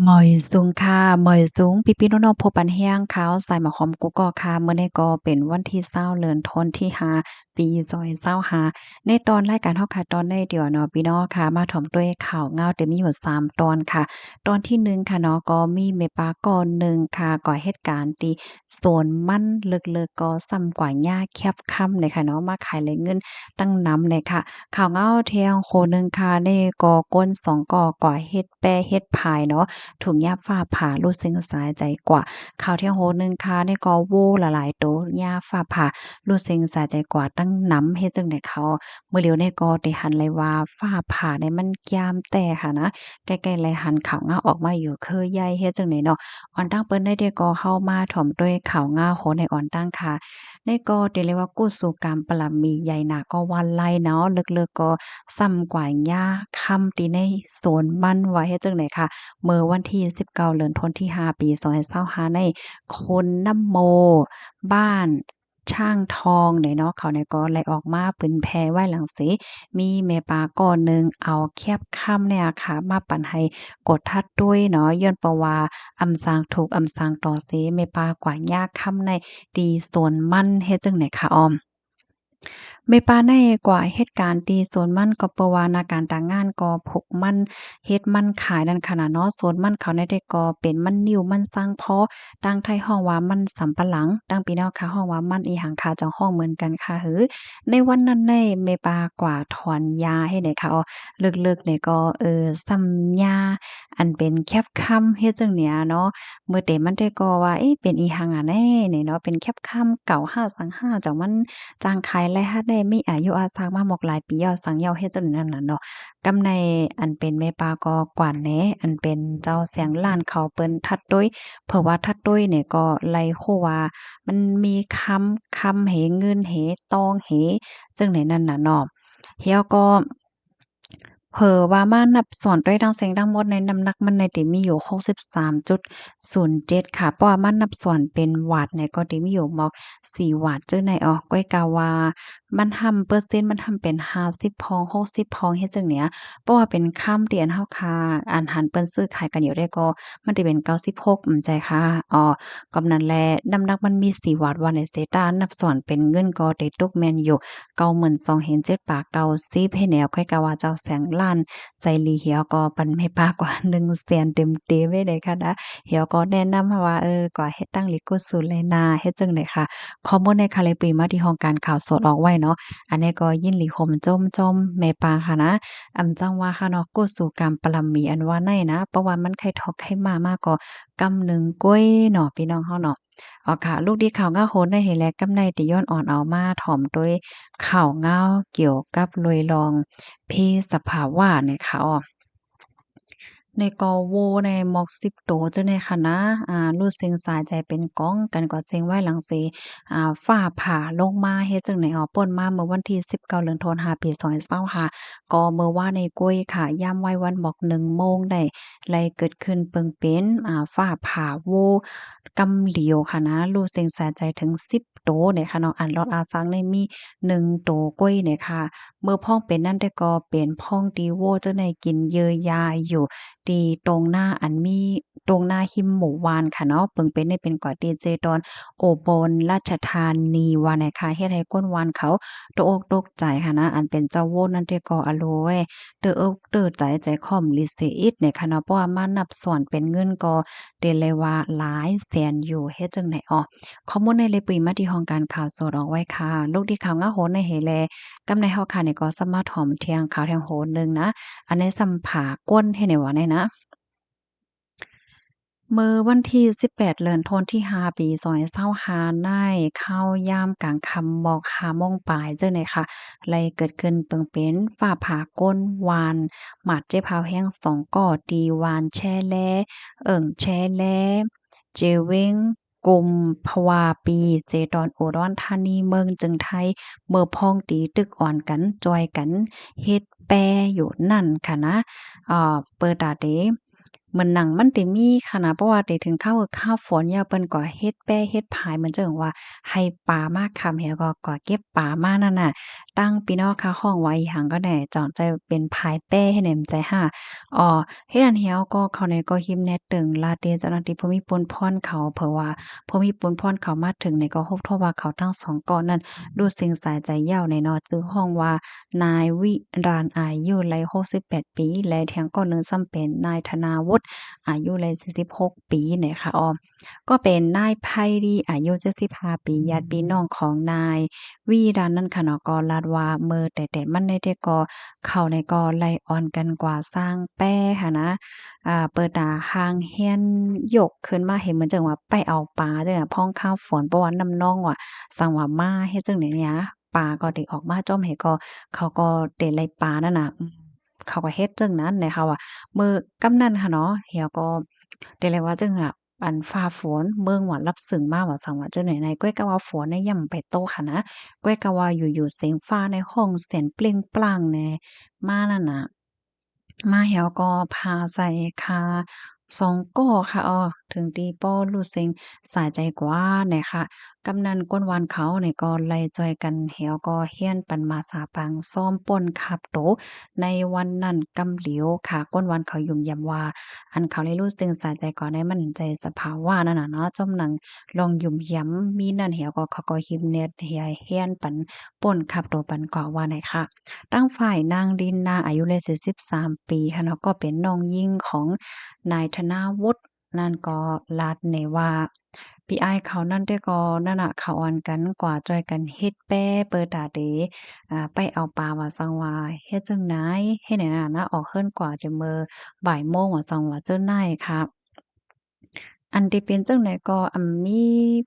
หมอยสูงค่ะหมอยสูงพี่ๆน้องๆพบปันแห้งขาวใส่หมะขอมกุกกอกค่ะมื้อนี้ก็เป็นวันที่20เดือนธันที่5ปี2025ในตอนรายการเฮาค่ะตอนได้เดี๋ยวเนาะพี่น้องค่ะมาถ่อมด้วยข่าวเงาแต่มีอยู่3ตอนค่ะตอนที่1ค่ะเนาะก็มีแม่ปลาก่อนหนึ่งค่ะก่อเหตุการณ์ที่สวนมันเลิกๆก็ซ้ำกว่าหญ้าแคบค่ำเลยค่ะเนาะมาขายเลยเงินตั้งนำเลยค่ะ ข่าวเงาเที่ยงโคหนึ่งค่ะในกอก้น2กอก่อเฮ็ดแป้เฮ็ดพายเนาะถุงยาฟ้าผ่ารู้สึกสายใจกว่าข่าวเที่ยงโหนึงค่ะในกอโว้หลายๆโตยาฟ้าผ่ารู้สึกสายใจกว่าตั้งนำเฮ็ดจังได๋เขามื้อเดียวในกอได้หันเลยว่าฟ้าผ่าเนี่ยมันยามแต่ค่ะนะใกล้ๆเลยหันข่าวเงาออกมาอยู่คือใหญ่เฮ็ดจังได๋เนาะอ่อนตั้งเปิ้นได้กอเข้ามาถ่อมด้วยข่าวเงาโหในอ่อนตั้งค่ะ ในก็เรียกว่ากู้สู่กรรมปรมีใหญ่หนาก็วันไล่เนาะเลิกๆก็ซ้ำกว่าหญ้าค่ำตีในโซนมันไว้เฮ็ดจังได๋ค่ะเมื่อวันที่19เดือนธันที่5ปี2025ในคนน้ำโมบ้านช่างทองเนี่ยเนาะเขาเนี่ยก็เลยออกมาปึนแพไว้หลังสิมีแม่ปลาก่อนหนึ่งเอาแคบค่ำเนี่ยค่ะมาปั่นให้กดทัดด้วยเนาะย้อนเพราะว่าอำสางถูกอำสางต่อเสแม่ปลากว่าหญ้าค่ำใน ตีสวนมันเฮ็ดจั่งใดคะอ้อม ไม่ปานใดกว่าเหตุการณ์ที่สวนมันก็เพราะว่านาการต่างงานก็พกมันเฮ็ดมันขายนั่นขนาดเนาะสวนมันเขาเนี่ยได้ก็เป็นมันนิ้วมันสังเพาะดังไทยฮ้องว่ามันสำปะหลังดังพี่น้องค่ะฮ้องว่ามันอีหังค่ะเจ้าฮ้องเหมือนกันค่ะหือในวันนั้นได้แม่ปากว่าถอนหญ้าให้ได้ค่ะอ้อลึกๆนี่ก็ซ้ำหญ้าอันเป็นแคบค่ำเฮ็ดจั่งเนี้ยเนาะมื้อเต็มมันได้ก็ว่าเอ๊ะเป็นอีหังอะแน่นี่เนาะเป็นแคบค่ำเก่าห้าสังห้าจังมัน จางขายและฮัดได้มีอายุอาซักมาหมอกหลายปีแล้วสังเยาเฮ็ดจั่งนั้นน่ะเนาะกำในอันเป็นแม่ปลาก็กว่าแหน่อันเป็นเจ้าเสียงล้านเขาเปิ้นทัดโดยเพราะว่าทัดโดยเนี่ยก็ไล่โคว่ามันมีคำเหเงินเหตองเหซึ่งในนั้นน่ะเนาะเฮียก็เผลอว่ามานับส่วนด้วยทั้งเสียงทั้งหมดในน้ำหนักมันในติมีอยู่63.07ค่ะเพราะว่ามันนับส่วนเป็นวาตเนี่ยก็ติมีอยู่หมอก4วาตเจ้อในอ้อก้อยกาว่ามันทำเปอร์เซ็นต์มันทำเป็น50พ้อง60พ้องเฮ็ดจั่งเนี้ยเพราะว่าเป็นคำที่อันเฮาค้าอ่านหันเปิ้นซื้อขายกันอยู่ได้ก็มันสิเป็น96ใจค่ะอ้อกำนั้นแลน้ำหนักมันมี4วาตว่าในเซตานับส่วนเป็นเงินก็ได้ตกแม่นอยู่ 92,790ให้แนวค่อยกะว่าเจ้าแสงล้านใจลีเหี่ยวก็ปันให้ปากว่า100,000เต็มๆเลยเด้ค่ะนะเหี่ยวก็แนะนำว่ากว่าเฮ็ดตั้งลิกุสูเลยนาเฮ็ดจั่งใดค่ะข้อมูลในคาเลปีมาที่ห้องการข่าวสดออกไว้เนาะอันนี้ก็ยินหลีห่มจ้มๆแม่ปลาค่ะนะจังว่าค่ะเนาะกุสู่กรรมปรมีอันว่าในนะเพราะว่ามันไข่ทอกไข่มามากก็กำหนึ่งก้วยเนาะพี่น้องเฮาเนาะ อ๋อค่ะลูกดีข่าวง่าโหนได้เห็นแล้วกำในติย้อนอ่อนเอามาถ่อมด้วยข่าวง่าวเกี่ยวกับลุยลองเพศสภาวะเนี่ยค่ะอ้อ ในกอโวในหมอก10โตเจ้าในค่ะนะรู้สึงสายใจเป็นก้องกันกว่าเซ็งไว้หลังเสฟ้าผ่าลงมาเฮ็ดจั่งใดอ๋อป่นมาเมื่อวันที่19เดือนธันวาปี2025ก็เมื่อวานนี้กุ้ยค่ะยามวัยวันหมอก1โมงได้ไล่เกิดขึ้นเปิงเป็นฟ้าผ่าโวกำเหลียวค่ะนะรู้สึงสายใจถึง10โตเนี่ยค่ะเนาะอันลอดอาซังเนี่ยมี1โตกุ้ยเนี่ยค่ะเมื่อพ้องเป็นนั่นแต่ก็เป็นพ้องตีโวเจ้าในกินเยอยาอยู่ ตีตรงหน้าอันมีตรงหน้าหิมหมู่วานค่ะเนาะเปิ่งเป็นได้เป็นกว่าดีเจดอนโอบนราชธานีว่าไหนค่ะเฮ็ดให้ก้นวานเขาตกอกตกใจค่ะนะอันเป็นเจ้าโว้นั่นเตก็อะโลเว้เด้ออกเด้อใจใจค่อมลิเซอิดเนี่ยค่ะเนาะเพราะว่ามานับส่วนเป็นเงินก็เดเลยว่าหลายแสนอยู่เฮ็ดจังได๋อ้อข้อมูลในเลยปุยมาที่ห้องการข่าวสดออกไว้ค่ะลูกที่ข่าวงาโหนในเหแลกำในเฮาค่ะนี่ก็สามารถถอมเที่ยงข่าวเที่ยงโหนหนึงนะอันนี้สัมผาก้นให้ในว่าแน่นะ เมื่อวันที่18เดือนธันวาที่5ปี2025ได้เข้ายามกลางค่ำหมอก5โมงปลายจั่งใดค่ะไล่เกิดขึ้นเปิ่งเป็นฟ้าผ่าก้นวานหมาดเจ็บพาวแห้ง2ก่อตีวานแช่แลแช่แลเจเว้งกุมภาวาปีเจดอนอุดรธานีเมืองจึงไทยเมื่อพ้องตีตึกอ่อนกันจอยกันเฮ็ดแปรอยู่นั่นค่ะนะเปิดตาเด เหมือนหนังมันติมีค่ะนะเพราะว่าติถึงข้าวฝนยามเปิ้นก็เฮ็ดแป้เฮ็ดพายเหมือนจั่งว่าให้ปลามากคำาแหวก็เก็บปลามานั่นน่ะ ตั้งพี่น้องค่ะห้องไว้อีหังก็แหน่จอนใจเป็นพายแป้ให้แหน่มใจห้าอ๋อเฮ็ดอันเหี่ยวก็เขาในก็หิมแน่ตึงลาเตเจ้าหน้าที่ภูมิพลพรเขาเผอว่าภูมิพลพรเขามาถึงในก็พบโทษว่าเขาทั้งสองก่อนนั้นดูสิ่งสายใจยาวในเนาะจื้อห้องว่านายวิราญอายุไล68ปีและแถงก็นึงซ้ำเป็นนายธนาวุฒิอายุไล46ปีเนี่ยค่ะอ้อก็เป็นนายไพรีอายุ75ปีญาติพี่น้องของนายวีรันนั่นค่ะเนาะก็ลาดว่าเมื่อแต่มันได้แต่ก็เข้าในก็ไล่ออนกันกว่าสร้างแป้ค่ะนะเปิดตาหางเฮียนยกขึ้นมาเห็นเหมือนจังว่าไปเอาปลาจังอะพ้องข้าวฝนเพราะว่าน้ำนองว่าสั่งว่ามาเฮ็ดจังได๋เนี่ยปลาก็ได้ออกมาจ้อมให้ก็เขาก็ได้ไล่ปลานั่นน่ะเขาก็เฮ็ดจังนั้นนะคะว่ามื้อกำนันค่ะเนาะเฮียก็ได้เลยว่าจังอะอันฟ้าฝนเมืองว่ารับสึงมาว่าสั่งว่าจังไหนๆก้อยก็ว่าฝนน่ะย่ำไปโตค่ะนะก้อยก็ว่าอยู่ๆเสียงฟ้าในห้องเสียงเปล่งปลั่งแหน่มานั่นน่ะ มาแหวก็พาใส่คาสองก้อค่ะถึงตีป้อรู้เซ็งสายใจกว่าเนี่ยค่ะกำนันก้นวานเขาเนี่ยก็ไล่จอยกันแหวก็เฮียนปันมาสาปังซ่อมป่นขับโตในวันนั้นกำเหลียวค่ะก้นวานเขายุ่มยำว่าอันเขาเลยรู้สึงสายใจก่อนได้มันใจสภาวะนั่นน่ะเนาะจ้อมหนังลองยุ่มย้ำมีนั่นแหวก็เขาก็หิมเน็ตเฮียเฮียนปันป่นขับโตปันก่อว่าไหนค่ะ ตั้งฝ่ายนางรินนาอายุเลย43ปีค่ะเนาะก็เป็นน้องยิ่งของนายธนาวุฒินั่นก็ลาดในว่าพี่อ้ายเขานั่นได้ก็นั่นน่ะเขาอ่อนกันกว่าจอยกันเฮ็ดแป้เปิดตาเดไปเอาปลาว่าซังว่าเฮ็ดจั่งใดเฮ็ดไหนน่ะนะออกเฮิ้นกว่าจะมื้อบ่ายโมงว่าซังว่าเจ้านายค่ะอันที่เป็นจั่งใดก็มี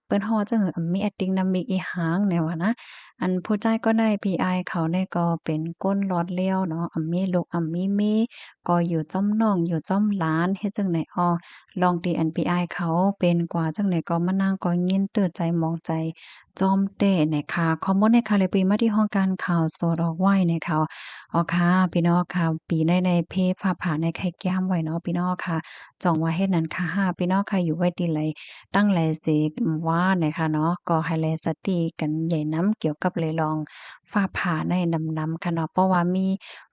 เปิ้นฮ้อจั่งมีอะติงน้ำมิกอีหางแนวอะนะ อันผู้ใจายก็ได้ PI เขาเนี่ยก็เป็นก้นลอดเลี้ยวเนาะมีลูกมีเมีก็อยู่จ้อมน้องอยู่จ้อมหลานเฮ็ดจั่งใดลองตีอัน PI เขาเป็นกว่าจั่งใดก็มานั่งก็ยินเตื้อใจมองใจจ้อมเต้เนี่ยค่ะข้อมูลในค่ะเลยปีมาที่ห้องการข่าวสดออกไว้เนี่ยค่ะค่ะพี่น้องค่ะปีในเพฟ้าผ่าในไข่แก้มไว้เนาะพี่น้องค่ะจองว่าเฮ็ดนั้นค่ะพี่น้องค่ะอยู่ไว้ดีไหล ตั้งหลายสิว่านะคะเนาะก็ให้แลสติกันใหญ่น้ำเกี่ยวกับเลยลองฟ้าผ่าในนำๆค่ะเนาะเพราะว่ามี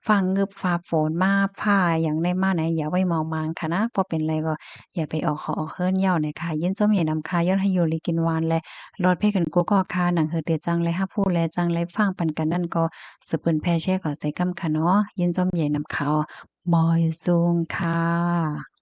ฟ้าเงึบฟ้าฝนมาผ่าอย่างได้มาไหนอย่าไว้เมามางค่ะนะบ่เป็นไรก็อย่าไปออกขอออกเฮิ้นเหย้าน่ะค่ะยินจมใหญ่นำค่ะย้อนให้อยู่ลีกินหวานและรอดเพกันกูก็ค่ะหนังเฮอเตจังเลยฮับผู้แลจังเลยฟังปันกันนั่นก็สืบเปิ้นแพ่แชร์ก็ใส่กำค่ะเนาะยินจมใหญ่นำค่ะมอยสูงค่ะ